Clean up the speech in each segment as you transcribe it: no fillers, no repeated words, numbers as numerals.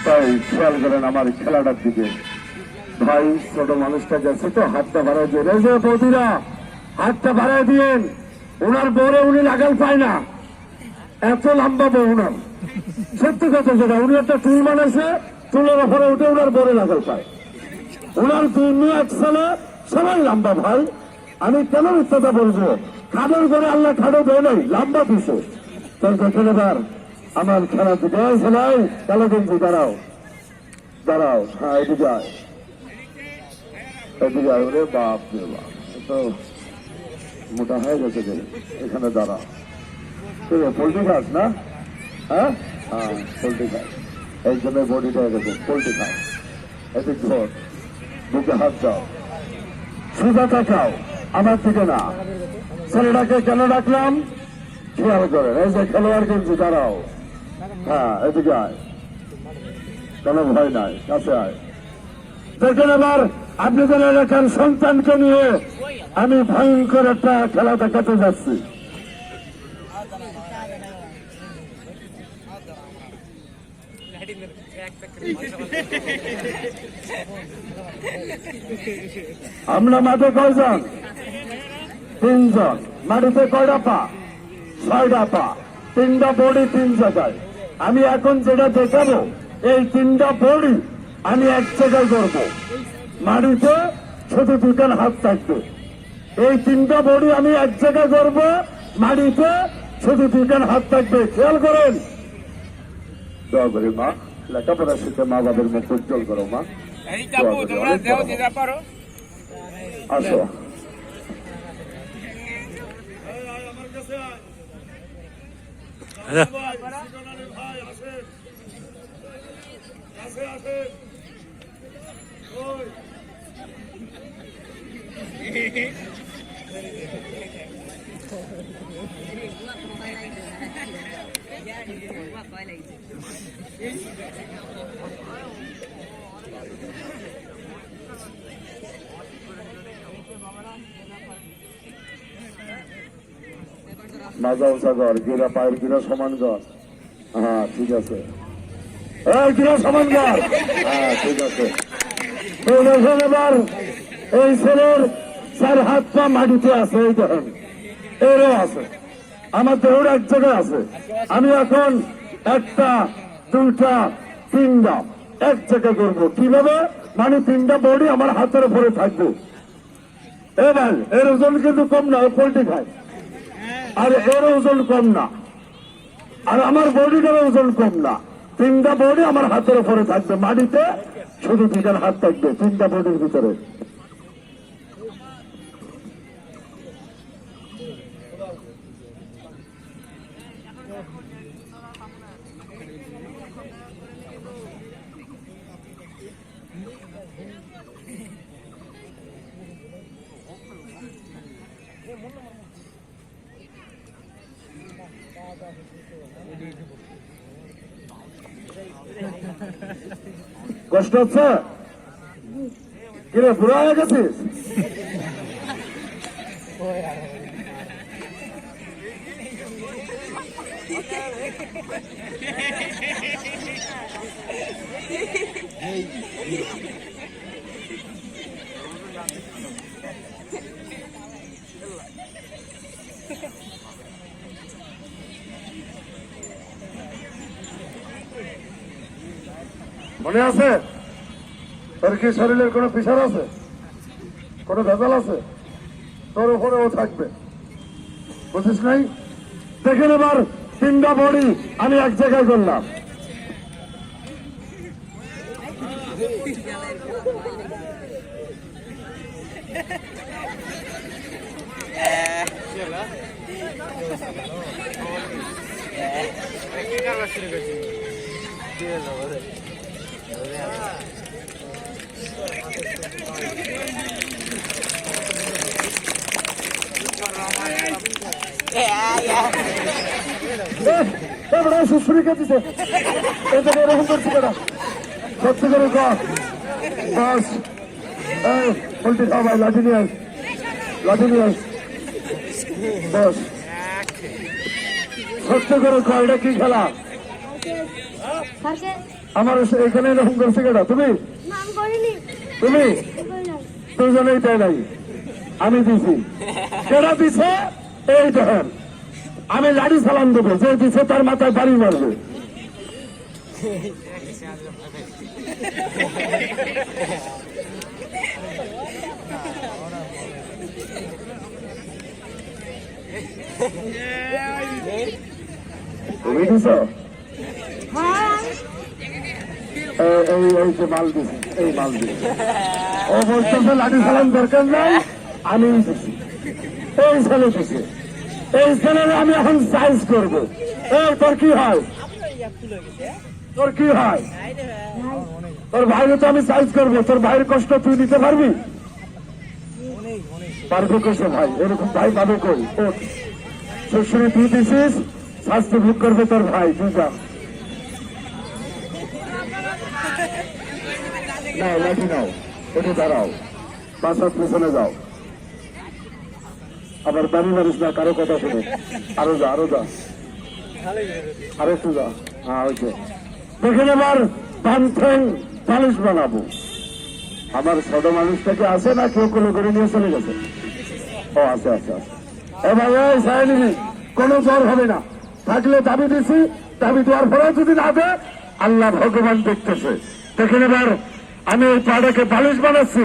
তাই খেয়াল করেন আমার খেলাটার দিকে। ভাই ছোট মানুষটা যাচ্ছে তো হাতটা বাড়াই দিয়ে রেজে বৌদিরা হাতটা বাড়াই দিয়েন। ওনার বউরে উনি লাগাল পায় না, এত লম্বা বউ ওনার। সত্যি কথা যেটা, উনি একটা টুল বানাইছে, টুলের ওপরে উঠে ওনার বউরে লাগাল পায়। ওনার দুই মেয়ে এক ছেলে, সবাই লম্বা। ভাই আমি কেন মিথ্যাটা বলবো? খাদের করে আল্লাহ খাদো দেয় নাই, লম্বা দিছে। তাই দেখেন এবার আমার খেলা দিকে খেলাই খেলা কিন্তু দাঁড়াও দাঁড়াও। হ্যাঁ এদিকে আয়, এদিকে আয়। ওরে বাপ রে বাপ, তো মোটা হয়ে গেছে। এখানে দাঁড়াও। পোল্ট্রি খাস না? হ্যাঁ হ্যাঁ পোল্ট্রি খাস, এই জন্য বডিটা গেছে। পোল্ট্রি খাস, এদিক ধর, বুকে হাত দাও, সোজা তাকাও আমার দিকে না। ছেলেটাকে কেন ডাকলাম খেয়াল করেন। এই যে খেলোয়াড় কিন্তু দাঁড়াও। হ্যাঁ এদিকে আয়, কোনো ভয় নাই, কাছে আয়। দেখেন এবার আপনাদের এলাকার সন্তানকে নিয়ে আমি ভয়ঙ্কর একটা খেলা দেখাতে যাচ্ছি। আমরা মাঠে কয়জন? 3 জন। মাটিতে কয়টা পা? 6টা পা, 3টা বডি 3 জায়গায়। আমি এখন যেটা দেখাবো এই 3টা বডি আমি এক জায়গায় করবো। মাটিতে শুধু 2খান হাত থাকবে। এই 3টা বডি আমি এক জায়গায় করবো, মাটিতে শুধু 2খান হাত থাকবে। খেয়াল করেন। দোয়া করি মা, লেখাপড়া শিখে মা বাবার মুখ উজ্জ্বল করো মা। আসো মাজা উঁচা কর, গিরা পায়ের গিরা সমান কর। হ্যাঁ ঠিক আছে, গিরা সমান কর। হ্যাঁ ঠিক আছে। এবার এই ছেলের 4 হাত পা মাটিতে আছে, এই দেখেন এরও আছে, আমার দেহর এক জায়গায় আছে। আমি এখন 1টা 2টা 3টা এক জায়গায় করবো। কিভাবে? মানে 3টা বডি আমার হাতের উপরে থাকবে। এবার এর ওজন কিন্তু কম না, পোল্ট্রি খায়। আর এর ওজন কম না, আর আমার বডিটার ওজন কম না। 3টা বডি আমার হাতের উপরে থাকবে, মাটিতে শুধু 2খান হাত থাকবে 3টা বডির ভিতরে। কষ্ট হচ্ছে? কিরে বুড়া হয়ে গেছিস? মনে আছে? তোর কি শরীরের কোনো প্রেশার আছে? কোনো ভেজাল আছে? তোর উপরেও থাকবে, বুঝিস নাই? দেখেন এবার 3টা বডি আমি এক জায়গায় করলাম। সুশ্রীকে দিছে এটাকে এরকম করছি কেন? সত্যি করে কর। বাস পোল্ট্রি খাও ভাই, লাঠি নিয়ে আস, লাঠি নিয়ে আস। বস সত্যি করে কর, এটা কি খেলা? আমার এখানে এরকম করছে কেটা তুমি তুমি দুজনেই তাই নাই আমি দিছি কেটা দিছে এই দেখেন আমি লাড়ি সালাম দেবো যে দিছে তার মাথায় বাড়ি মারবে তুমি দিছ এই যে মাল দিছি এই মাল দিছি ও বলতেছে লাঠি সালাম দরকার নাই আমি দিছি এই ছেলে দিছে এই ছেলের আমি এখন সাইজ করবো তোর কি হয় তোর কি হয় তোর ভাইকে তো আমি সাইজ করবো তোর ভাইয়ের কষ্ট তুই নিতে পারবি পারবে কইছে ভাই এরকম ভাই পাবে কই শ্বশুরে তুই দিছিস শাস্তি ভোগ করবে তোর ভাই তুই যা নাও লাঠি নাও একটু দাঁড়াও বাসার পেছনে যাও আবার দামি মারিস না কারো কথা শুনে আরো যা আরো একটু যা হ্যাঁ ওইটা দেখেন এবার পান্থেং পালিশ বানাবো আমার ছোট মানুষটাকে আছে না কেউ কোলে করে নিয়ে চলে গেছে ও আছে এবার ওই সাহেব কোনো জ্বর হবে না থাকলে দাবি দিছি দাবি দেওয়ার পরে যদি না দেয় আল্লাহ ভগবান দেখতেছে দেখেন এবার আমি ওই পাড়াকে বালিশ বানাচ্ছি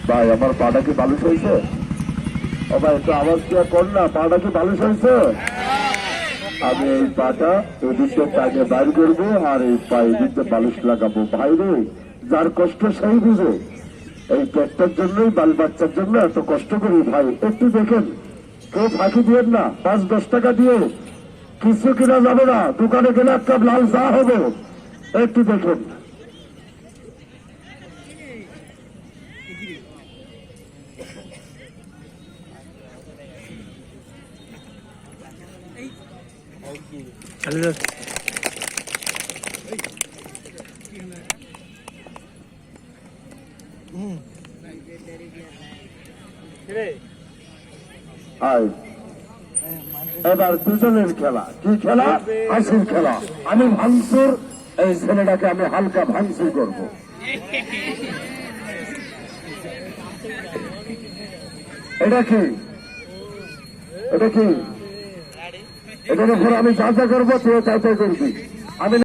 ভাই আমার পাটা কি বালিশ হয়েছে ও ভাই একটু আওয়াজ দিয়ে কর না পাটা কি বালিশ হয়েছে আমি এই পাটা এদিকে তাকে বাইর করবো আর এই পা এদিকে বালিশ লাগাবো ভাই রে যার কষ্ট সেই বুঝে এই পেটটার জন্যই বাল বাচ্চার জন্য এত কষ্ট করি ভাই একটু দেখেন কেউ ফাঁকি দিয়েন না 5-10 টাকা দিয়ে কিছু কিনা যাবে না দোকানে গেলে একটা লাল চা হবে একটু দেখেন এবার দুজনের খেলা কি খেলা হাসির খেলা আমি ভাঙচুর এই ছেলেটাকে আমি হালকা ভাঙচুর করবো এটা কি এটার উপর আমি যা যা করবো তুই তাই তাই করবি